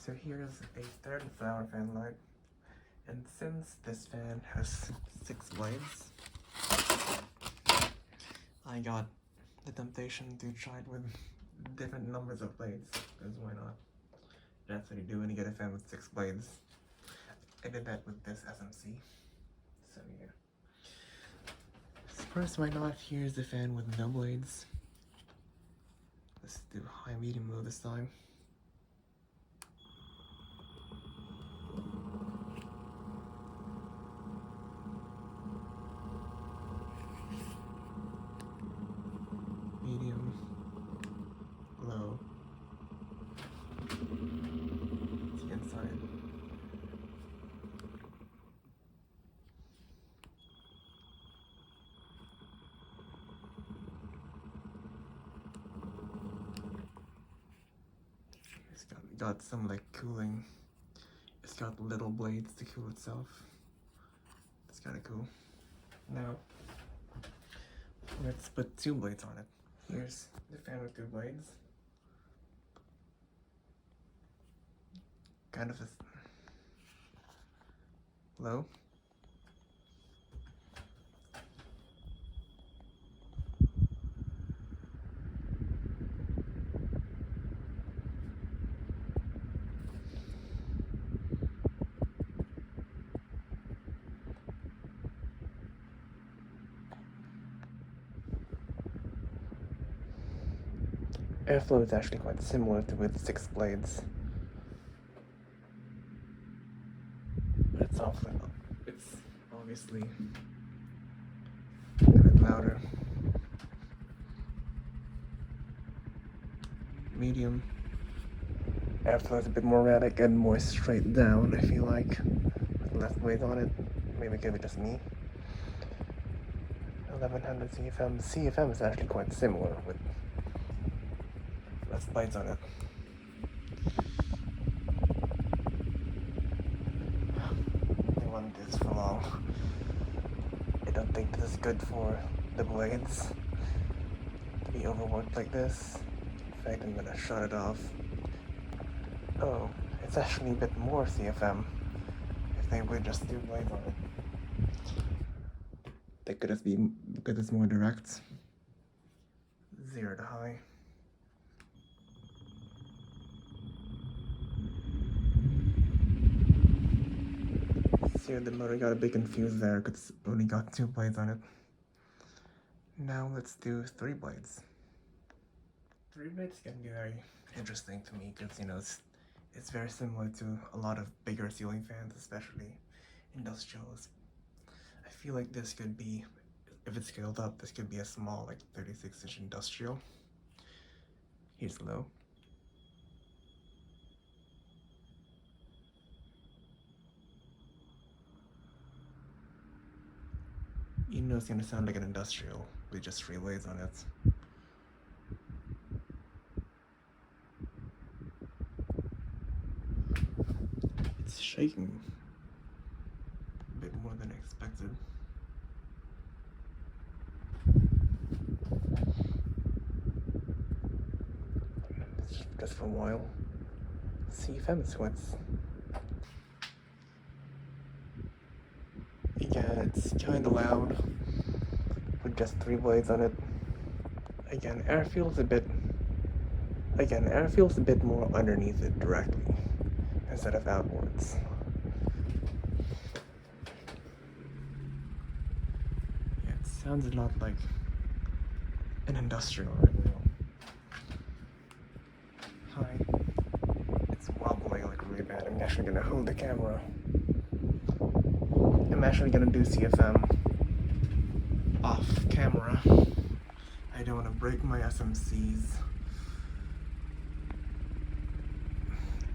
So here's a third flower fan light, and since this fan has 6 blades, I got the temptation to try it with different numbers of blades, because why not? That's what you do when you get a fan with 6 blades. I did that with this SMC, so yeah. So first, why not? Here's the fan with no blades. Let's do high, medium, low this time. Medium, low. The inside. It's got some like cooling. It's got little blades to cool itself. It's kind of cool. Now, let's put 2 blades on it. Here's the fan with 2 blades. Kind of a low. Airflow is actually quite similar to with 6 blades. But it's obviously a bit louder. Medium. Airflow is a bit more erratic and more straight down, I feel like. With less blades on it. Maybe give it just me. 1100 CFM. CFM is actually quite similar with less blades on it. I want this for long. I don't think this is good for the blades to be overworked like this. In fact, I'm gonna shut it off. Oh, it's actually a bit more CFM if they would just do blades on it. They could just be, because it's more direct. 0 to high. See, the motor got a bit confused there because it's only got 2 blades on it. Now let's do 3 blades. 3 blades can be very interesting to me because, you know, it's very similar to a lot of bigger ceiling fans, especially industrials. I feel like this could be, if it's scaled up, this could be a small, like 36-inch industrial. Here's low. You know it's gonna sound like an industrial with just 3 blades on it. It's shaking a bit more than I expected. Just for a while. CFM sweats. Yeah, it's kinda loud with just 3 blades on it. Again, air feels a bit more underneath it directly instead of outwards. Yeah, it sounds a lot like an industrial right now. Hi. It's wobbling like really bad. I'm actually gonna hold the camera. I'm actually gonna do CFM off camera. I don't want to break my SMC's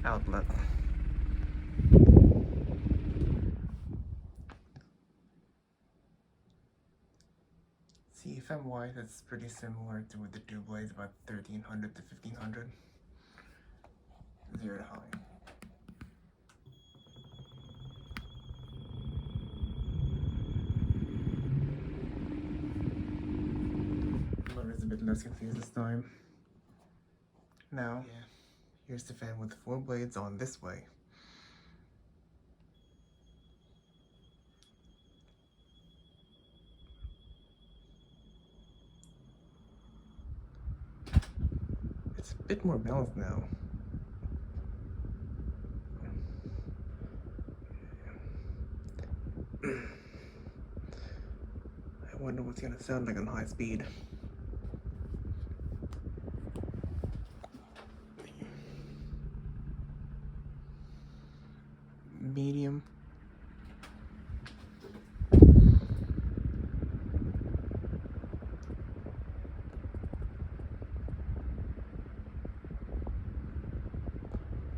outlet. CFM wise, it's pretty similar to with the 2 blades, about 1300 to 1500. 0 to high. A bit less confused this time. Now, yeah, Here's the fan with 4 blades on this way. It's a bit more balanced now. I wonder what's gonna sound like on high speed. Medium.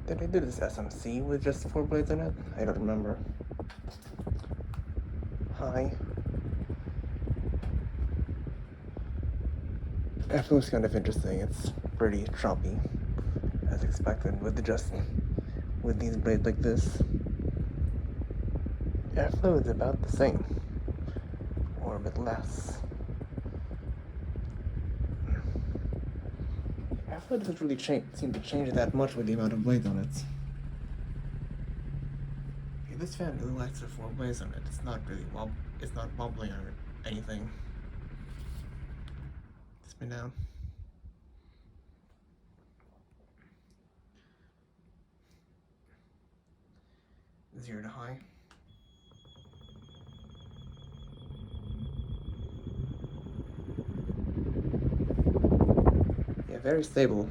Did I do this SMC with just 4 blades in it? I don't remember. High. Airflow is kind of interesting. It's pretty choppy, as expected, with these blades like this. Airflow is about the same, or a bit less. Airflow doesn't really seem to change that much with the amount of blades on it. Yeah, this fan really likes the 4 blades on it. It's not really it's not wobbling or anything. Spin down. Zero to high. Yeah, very stable.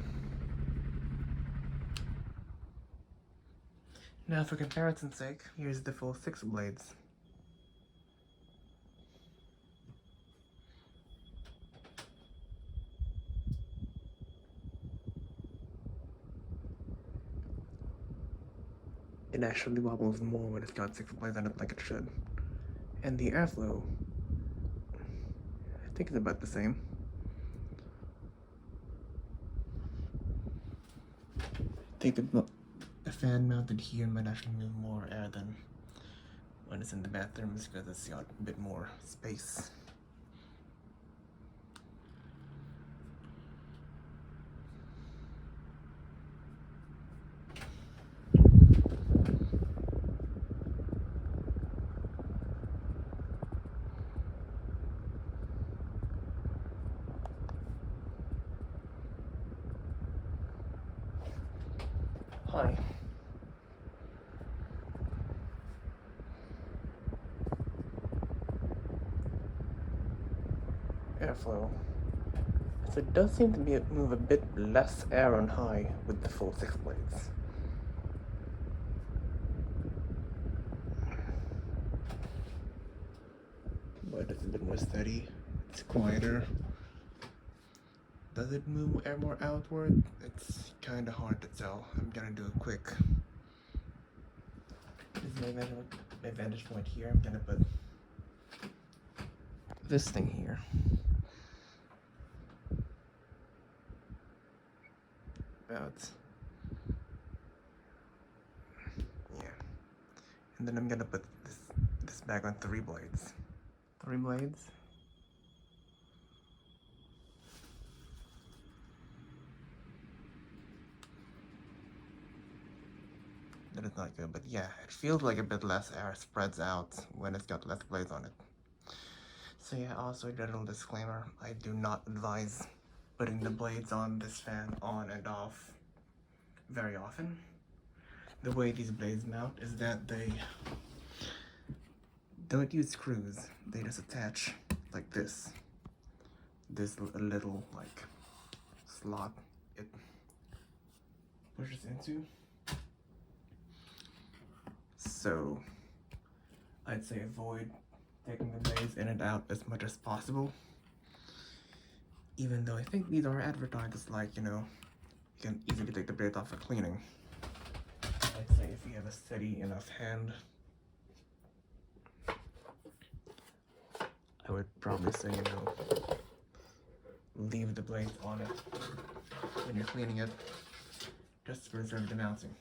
Now for comparison's sake, here's the full 6 blades. It actually wobbles more when it's got 6 blades on it like it should. And the airflow, I think it's about the same. I think the fan mounted here might actually move more air than when it's in the bathrooms because it's got a bit more space. Hi. Airflow. So it does seem to move a bit less air on high with the full 6 blades. But it's a bit more steady. It's quieter. Does it move air more outward? It's kind of hard to tell. I'm gonna do a quick. This is my vantage point here. I'm gonna put this thing here. About, yeah. And then I'm gonna put this back on 3 blades. 3 blades. That is not good, but yeah, it feels like a bit less air spreads out when it's got less blades on it. So yeah, also a general disclaimer, I do not advise putting the blades on this fan on and off very often. The way these blades mount is that they don't use screws, they just attach like this little like slot it pushes into. So I'd say avoid taking the blades in and out as much as possible. Even though I think these are advertised as like, you know, you can easily take the blades off for cleaning. I'd say if you have a steady enough hand, I would probably say, you know, leave the blades on it when you're cleaning it, just to preserve the mounting.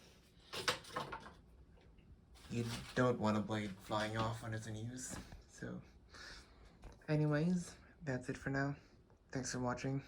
You don't want a blade flying off when it's in use. So anyways, that's it for now. Thanks for watching.